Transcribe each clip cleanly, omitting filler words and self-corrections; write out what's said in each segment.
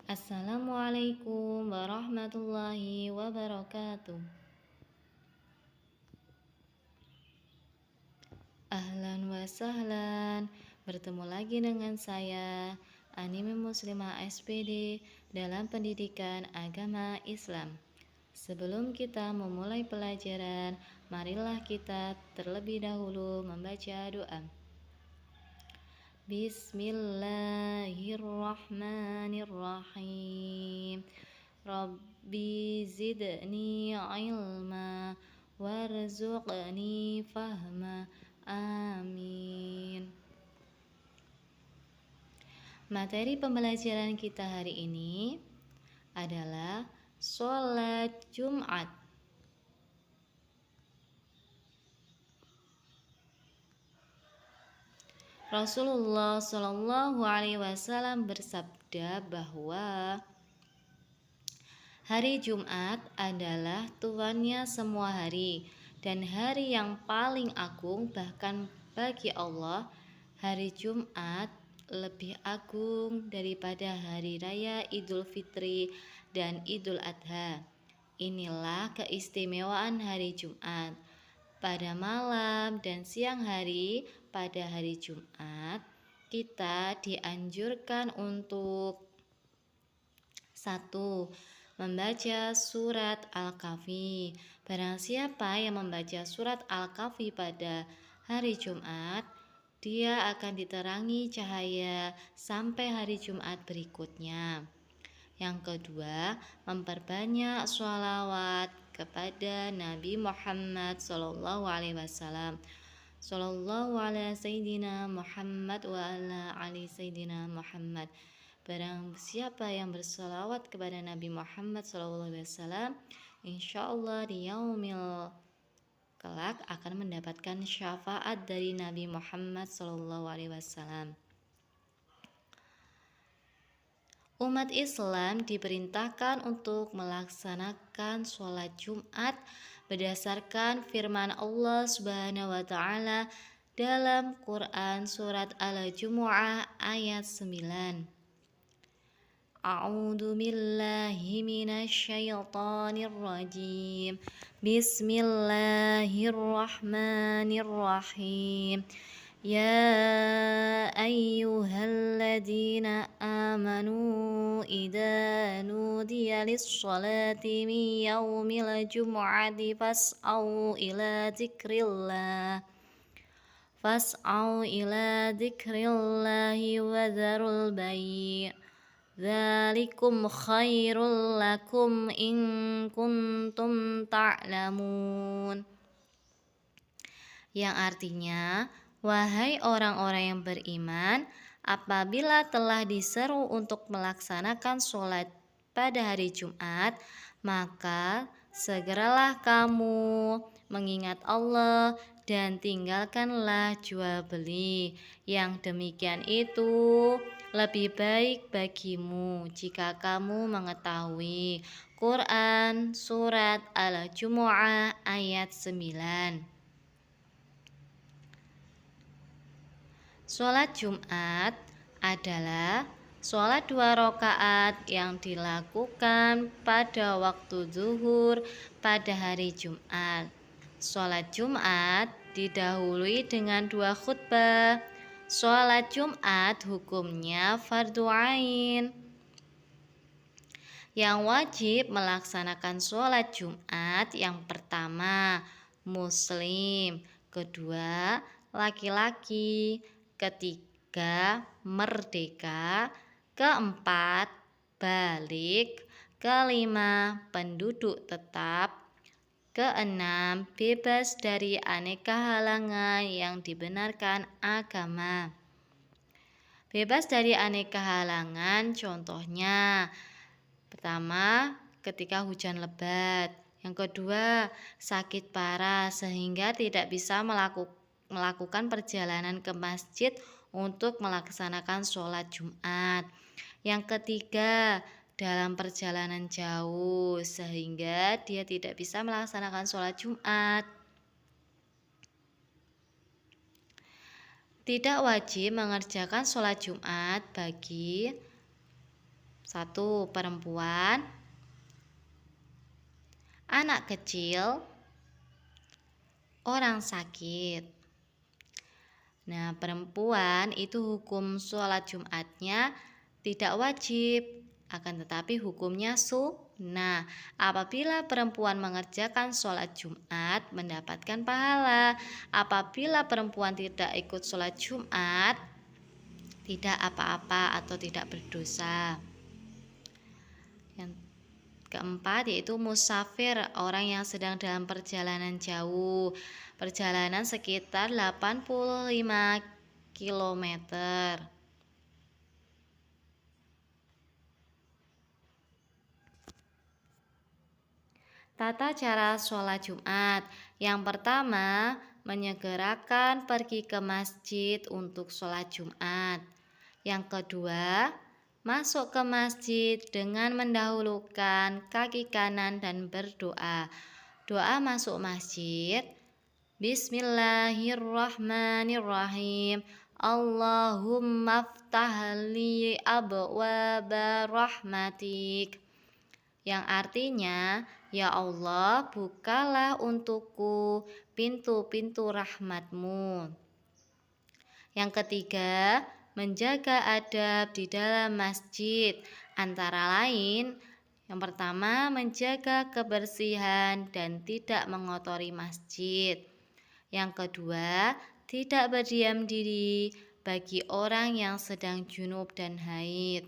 Assalamualaikum warahmatullahi wabarakatuh. Ahlan wa sahlan. Bertemu lagi dengan saya, Anime Muslimah SPD dalam pendidikan agama Islam. Sebelum kita memulai pelajaran, marilah kita terlebih dahulu membaca doa. Bismillahirrahmanirrahim. Rabbi zidni ilma warzuqni fahma. Amin. Materi pembelajaran kita hari ini adalah sholat Jumat. Rasulullah Shallallahu Alaihi Wasallam bersabda bahwa hari Jumat adalah tuannya semua hari dan hari yang paling agung. Bahkan bagi Allah, hari Jumat lebih agung daripada hari raya Idul Fitri dan Idul Adha. Inilah keistimewaan hari Jumat. Pada malam dan siang hari pada hari Jumat, kita dianjurkan untuk 1. Membaca surat Al-Kahfi. Barang siapa yang membaca surat Al-Kahfi pada hari Jumat, dia akan diterangi cahaya sampai hari Jumat berikutnya. Yang kedua, memperbanyak sholawat kepada Nabi Muhammad Sallallahu Alaihi Wasallam. Sallallahu ala Sayyidina Muhammad wa ala ali Sayyidina Muhammad. Barang siapa yang berselawat kepada Nabi Muhammad Sallallahu Alaihi Wasallam, insya Allah di yaumil kelak akan mendapatkan syafaat dari Nabi Muhammad Sallallahu Alaihi Wasallam. Umat Islam diperintahkan untuk melaksanakan sholat Jumat berdasarkan firman Allah Subhanahu wa Ta'ala dalam Quran Surat Al-Jumu'ah ayat 9. A'udzu billahi minasyaitonir rajim. Bismillahirrahmanirrahim. Ya ayyuhalladzina amanu idza nudiya lis-sholati min yaumil jumu'ati fas'au ila dzikrillahi wa dzarul bai'. Dzalikum khairul lakum in kuntum ta'lamun. Yang artinya, wahai orang-orang yang beriman, apabila telah diseru untuk melaksanakan sholat pada hari Jumat, maka segeralah kamu mengingat Allah dan tinggalkanlah jual beli. Yang demikian itu lebih baik bagimu jika kamu mengetahui. Quran Surat Al-Jumu'ah ayat 9. Sholat Jumat adalah sholat 2 rakaat yang dilakukan pada waktu zuhur pada hari Jumat. Sholat Jumat didahului dengan 2 khutbah. Sholat Jumat hukumnya fardu ain. Yang wajib melaksanakan sholat Jumat yang pertama muslim, kedua laki-laki, ketiga merdeka, keempat balik, kelima penduduk tetap, keenam bebas dari aneka halangan yang dibenarkan agama. Bebas dari aneka halangan contohnya, pertama ketika hujan lebat, yang kedua sakit parah sehingga tidak bisa melakukan perjalanan ke masjid untuk melaksanakan sholat Jumat. Yang ketiga, dalam perjalanan jauh sehingga dia tidak bisa melaksanakan sholat Jumat. Tidak wajib mengerjakan sholat Jumat bagi 1. Perempuan, anak kecil, orang sakit. Nah, perempuan itu hukum sholat Jumatnya tidak wajib, akan tetapi hukumnya sunnah. Apabila perempuan mengerjakan sholat Jumat mendapatkan pahala. Apabila perempuan tidak ikut sholat Jumat tidak apa-apa atau tidak berdosa. Yang keempat yaitu musafir, orang yang sedang dalam perjalanan jauh. Perjalanan sekitar 85 km. Tata cara sholat Jumat. Yang pertama, menyegerakan pergi ke masjid untuk sholat Jumat. Yang kedua, masuk ke masjid dengan mendahulukan kaki kanan dan berdoa. Doa masuk masjid, Bismillahirrahmanirrahim. Allahumma ftahli abwaba rahmatik. Yang artinya, ya Allah, bukalah untukku pintu-pintu rahmatmu. Yang ketiga, menjaga adab di dalam masjid, antara lain yang pertama menjaga kebersihan dan tidak mengotori masjid. Yang kedua, tidak berdiam diri bagi orang yang sedang junub dan haid.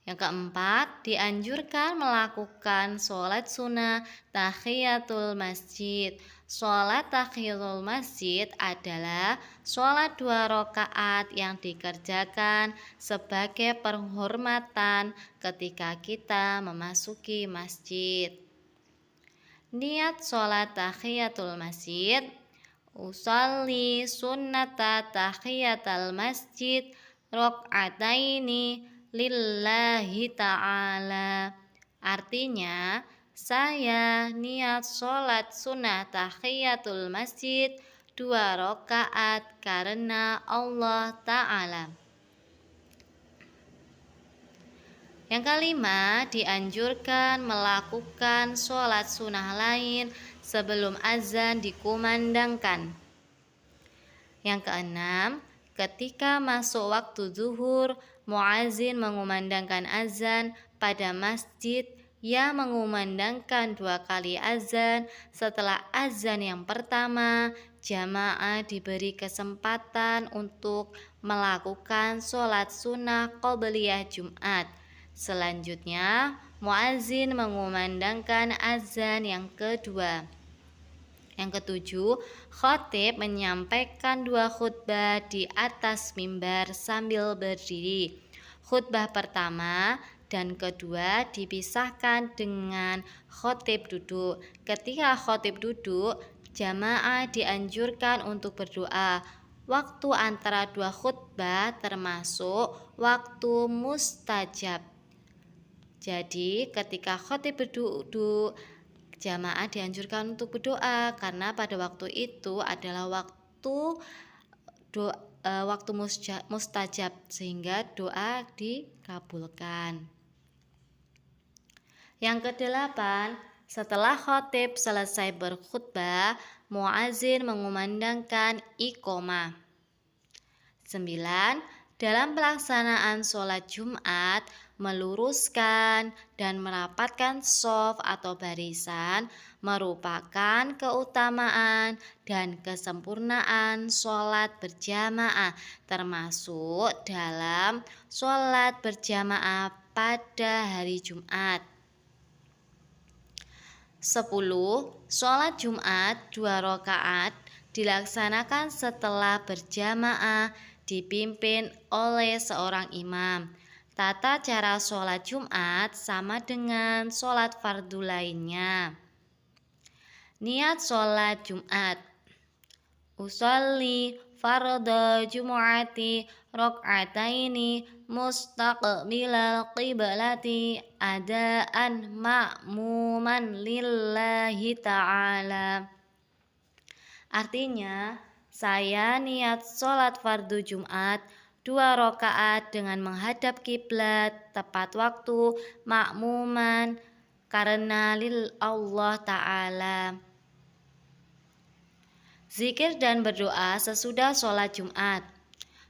Yang keempat, dianjurkan melakukan sholat sunnah tahiyatul masjid. Sholat tahiyatul masjid adalah sholat 2 rakaat yang dikerjakan sebagai penghormatan ketika kita memasuki masjid. Niat sholat tahiyatul masjid, usolli sunnata tahiyatul masjid rakaataini lillahi ta'ala. Artinya, saya niat sholat sunnah tahiyatul masjid 2 rakaat karena Allah Ta'ala. Yang kelima, dianjurkan melakukan sholat sunnah lain sebelum azan dikumandangkan. Yang keenam, ketika masuk waktu zuhur, muazin mengumandangkan azan pada masjid yang mengumandangkan 2 kali azan. Setelah azan yang pertama, jamaah diberi kesempatan untuk melakukan sholat sunnah qobliyah Jumat. Selanjutnya, muazin mengumandangkan azan yang kedua. Yang ketujuh, khatib menyampaikan 2 khutbah di atas mimbar sambil berdiri. Khutbah pertama dan kedua dipisahkan dengan khatib duduk. Ketika khatib duduk, jamaah dianjurkan untuk berdoa. Waktu antara 2 khutbah termasuk waktu mustajab. Jadi, ketika khatib duduk, jamaah dianjurkan untuk berdoa karena pada waktu itu adalah waktu mustajab sehingga doa dikabulkan. Yang kedelapan, setelah khatib selesai berkhutbah, muazin mengumandangkan iqomah. 9. Dalam pelaksanaan sholat Jumat, meluruskan dan merapatkan shaf atau barisan merupakan keutamaan dan kesempurnaan sholat berjamaah, termasuk dalam sholat berjamaah pada hari Jumat. 10. Sholat Jumat 2 rakaat dilaksanakan setelah berjamaah dipimpin oleh seorang imam. Tata cara sholat Jumat sama dengan sholat fardu lainnya. Niat sholat Jumat, usolli fardhu jumu'ati rakaataini mustaqbilal qiblati adaan ma'muman lillahi ta'ala. Artinya, saya niat sholat fardu Jumat 2 rakaat dengan menghadap kiblat tepat waktu makmuman karena Allah Ta'ala. Zikir dan berdoa sesudah sholat Jumat.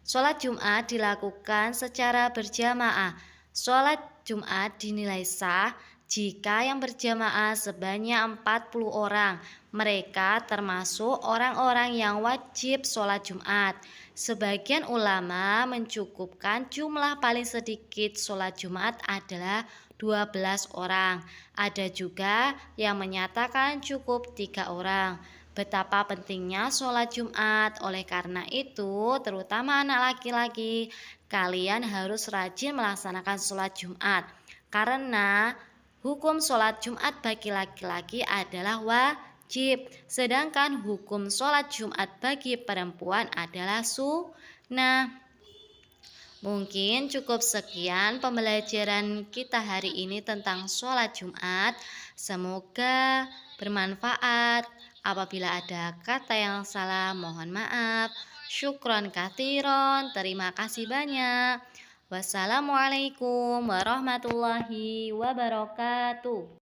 Sholat Jumat dilakukan secara berjamaah. Sholat Jumat dinilai sah jika yang berjamaah sebanyak 40 orang. Mereka termasuk orang-orang yang wajib sholat Jumat. Sebagian ulama mencukupkan jumlah paling sedikit sholat Jumat adalah 12 orang. Ada juga yang menyatakan cukup 3 orang. Betapa pentingnya sholat Jumat. Oleh karena itu, terutama anak laki-laki, kalian harus rajin melaksanakan sholat Jumat. Karena hukum sholat Jumat bagi laki-laki adalah wajib, sedangkan hukum sholat Jumat bagi perempuan adalah sunnah. Mungkin cukup sekian pembelajaran kita hari ini tentang sholat Jumat. Semoga bermanfaat. Apabila ada kata yang salah, mohon maaf. Syukron kathiron. Terima kasih banyak. Wassalamualaikum warahmatullahi wabarakatuh.